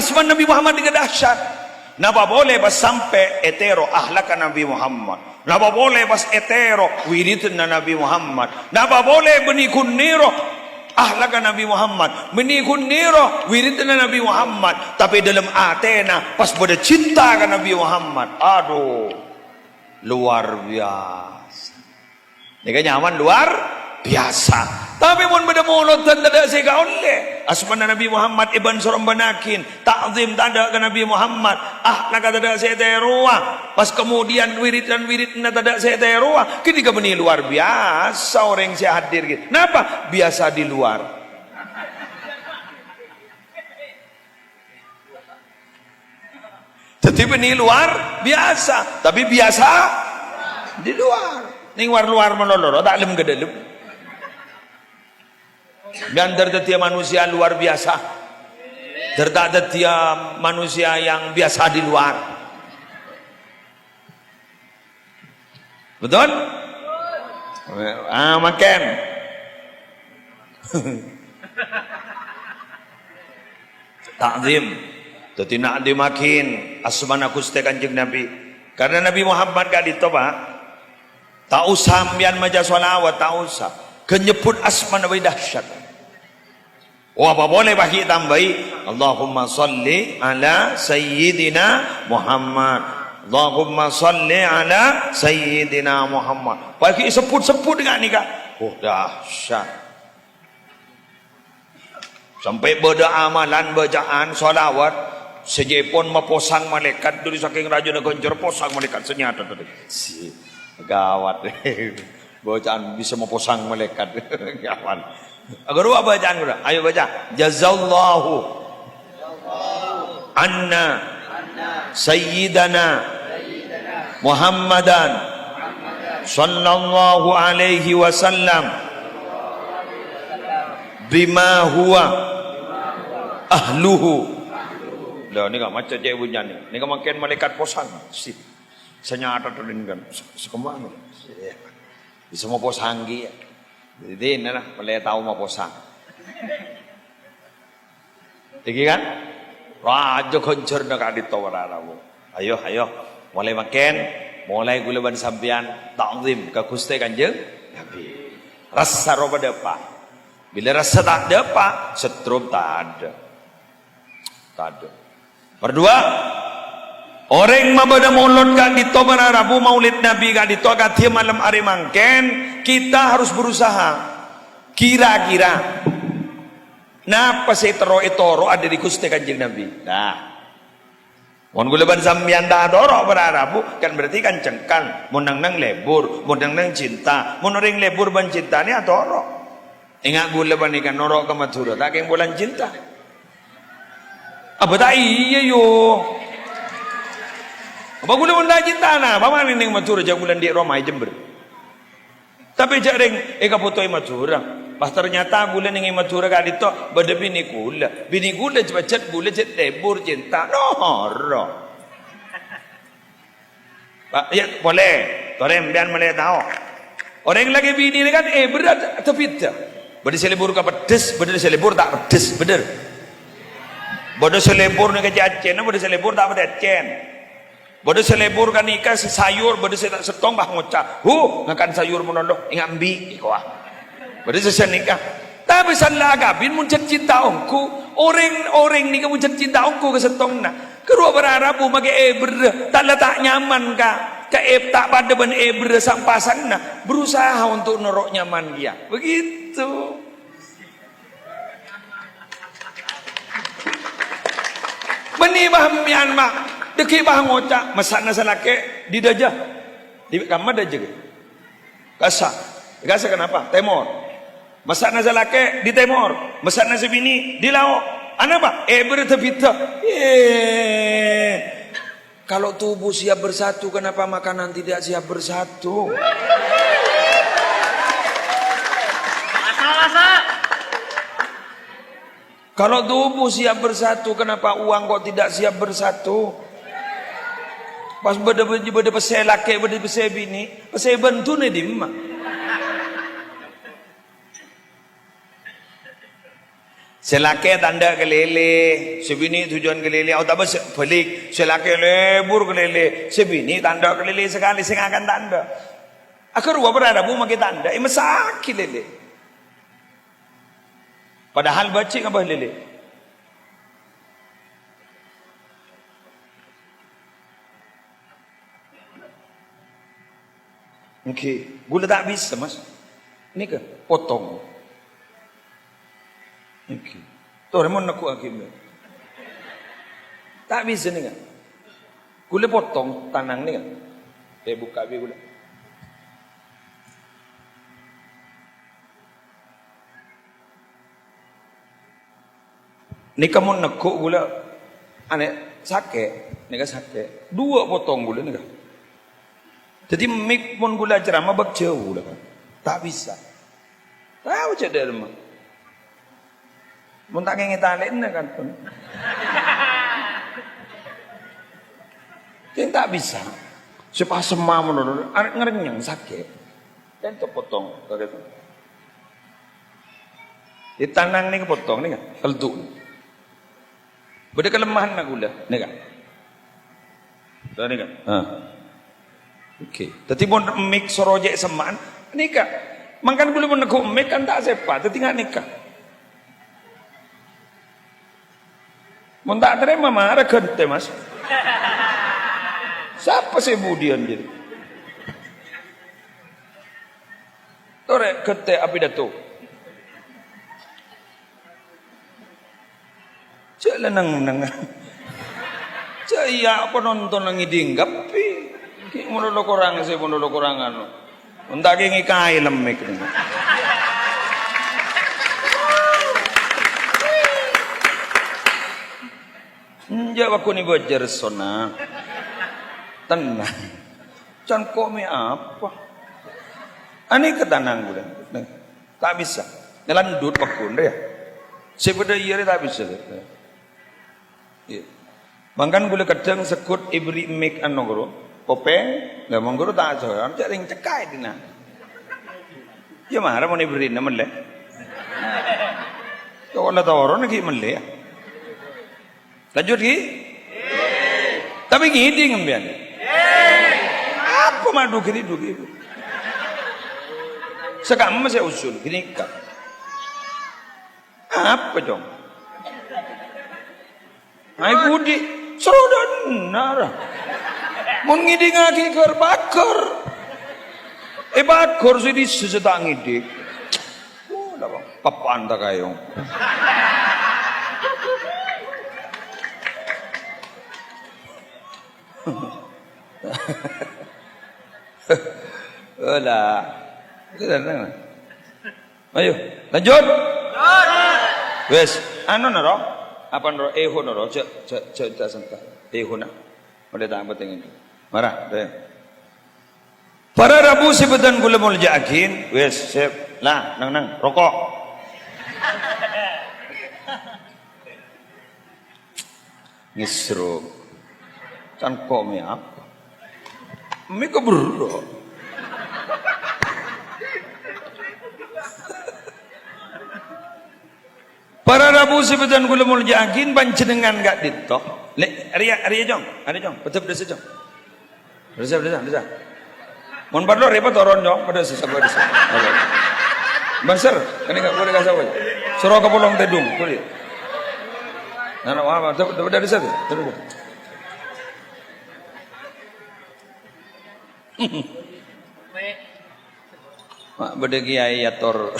asman Nabi Muhammad dengan dahsyat. Napa boleh pas sampai etero ahlakan Nabi Muhammad. Napa boleh pas etero wiridna Nabi Muhammad. Napa boleh benikun niro ahlakan Nabi Muhammad. Benikun niro wiridna Nabi Muhammad. Tapi dalam atena pas pada cinta ke Nabi Muhammad. Aduh, luar biasa. Ini kan nyaman luar biasa. Tapi pun pada mulut dan tidak saya oleh asmana Nabi Muhammad ibn Suram banakin ta'zim tak ke Nabi Muhammad nak tidak saya teruah. Pas kemudian wirid dan wirid tidak saya teruah. Ketika ini luar biasa orang yang saya hadir gitu. Kenapa? Biasa di luar. Jadi ini luar biasa, tapi biasa di luar. Ning luar menoloro tak lem ke dalam. Biar dia manusia luar biasa. Terdapat dia manusia yang biasa di luar. Betul? Makan. Takzim. Jadi nak dimakin asmana Gusti Kanjeng Nabi. Karena Nabi Muhammad gak ditoba. Tak usah mbian maja sholawat, tak usah. Kenyebut asma Nabi dahsyat. Oh apa boleh bagi tambahi Allahumma salli ala sayyidina Muhammad. Allahumma salli ala sayyidina Muhammad. Bagi sebut-sebut dengan ni kak. Oh dahsyat. Sampai berda amalan bacaan sholawat sejepun maposang malaikat dari saking raja negara posang malaikat senyata tadi. Gawat. Bacaan bisa maposang malaikat. Gawat. Agar apa bacaan kita? Ayo baca. Jazallahu anna sayyidana Muhammadan sallallahu alaihi wasallam bima huwa ahluhu. Lah ni kan macam cek bunyi ni. Ni kan makin malaikat posang. Sip. Senyata terdengar. Sekembang. Bisa mau posang dia. Jadi ini lah, boleh tahu mau posang. Tinggi kan? Raja kencur nak adit tawararamu. Ayo, mulai makan, mulai gulaban sampian takzim ke Gusti Kanjeng Nabi. Rasa roba depa. Bila rasa tak depa, setrum tak ada. Tak ada. Berdua, orang mabada maulud gak dito Rabu maulid Nabi gak dito gak dia malam hari mangken. Kita harus berusaha. Kira-kira napa saya toro ada di Gusti Kanjeng Nabi. Nah, mon gulaban sambian dah toro Rabu kan berarti kan cengkan, mon nang lebur, mon nang cinta, mon orang lebur ban cinta ni atoro. Ingat gulaban ikan norok ke Madura, tak yang bulan cinta. Apa tak iya yo? Apa gulaban dah cinta na? Apa mana ni Madura jagulan di Roma Jember? Tapi jarang eka potoi Madura. Pas ternyata gula ning Madura kali itu beda bini gula cepat gula cet lebur cinta noro. Pak ya boleh. Torem biar mulai tahu. Orang lagi bini ni kan berat tapi tak. Beda selebur ke pedes, beda selebur tak pedes, bener. Beda selebur ni ke jacen, beda selebur tak pedecen. Bodoh selebur kan ikan sayur, bodoh setong bah ngocah. Ngakan sayur menondok, ingat ambi, ikawah. Bodoh sesenikah. Tapi salah agabin muncul cinta ongku. Orang ni kan muncul cinta ongku ke setong na. Kedua berarabu makai tak letak nyaman kah? Tak pada ban sampasan na. Berusaha untuk norok nyaman dia. Begitu. Benih bahan Myanmar. Deki bah ngocak masakna salake di dajah di kamar dajah gasa kenapa temor masakna salake di temor masakna sebini di laut anapa bertepita kalau tubuh siap bersatu kenapa makanan tidak siap bersatu? Kalau tubuh siap bersatu kenapa uang kok tidak siap bersatu? Pas beda pesai laki, beda pesai bini, pesai bantu ni dimma. Selake tanda kelele, sebini tujuan kelele, atau apa balik, selake lebur kelele, sebini tanda kelele sekali sing akan tanda. Aku rupa berada bu makai tanda, ini sakit lele. Padahal baca apa lele? Okey, gula tak bisa mas. Ini ke potong. Okey. Tu remon nak kuat kim. Tak bisa ni kan. Gula potong tanang ni kan. Buka bi gula. Ni kamu nak gula ane sakit, ni kan sakit. Dua potong gula ni kan. Jadi mik pun gula ceramah bak jauh lah kan. Tak bisa. Tahu cak dia rumah. Mun tak ngene talen kan pun. Dia tak bisa. Sepas semua menurut ngerenyang sakit. Dan terpotong begitu. Di tanang ni kepotong ni kan, kelduk. Beda kelemahan nak gula, ni kan. Tahu ni kan? Okey. Tadi pun mik sorojek semaan nikah. Makan gula pun nak mik kan tak sepat, tinggal nikah. Mun tak terima marah gente mas. Siapa sih budian jadi? Tore kete api datu. Jalan nang. Caya penonton nang idinggapi. Menurut orang sih menurut orang anu. Unta ngi kae lemek ni. Jawab aku ni bajar sona. Tenang. Can kome apa? Ani ketanang bulan. Tak bisa. Ngelandut pakun dia. Sebenarnya iya tak bisa. Bangkan gula kadang sekut ibri mik anu guru. Popeng, nggak mau guru tak ada, cak ring cekai dina. Ya marah mau ibri nama le. Kau nak tahu orang lagi mele ya. Lanjut ki? Tapi gini ngambian. Apa madu kiri dugi? Sekarang masih usul gini kak. Apa dong? Hai budi, serodan nara. Mun ngiding lagi ker bakar. Bakar jadi sesedang ngidik. Oh, dah bang. Papan tak kayong. Olah. Sudah. Ayo, lanjut. Wes, anu naro? Apa naro? Eho naro? Cek tak sangka. Eho na. Boleh tak apa tengin? Marah, deh. Para Rabu sebutan gula mulja akin, wes, sep, lah, nang, rokok. Ngisro, can kok mi apa? Mi keburu. Para Rabu sebutan gula mulja akin, pancenengan gak ditok. Arya jong, betul jong. Desa. Mun parlo repot orang jong, pada sisa. Banser, kan enggak boleh kasih apa. Suruh ke Pulau Tedung, boleh. Nah, dari sana. Terus. Mak beda kiai ator.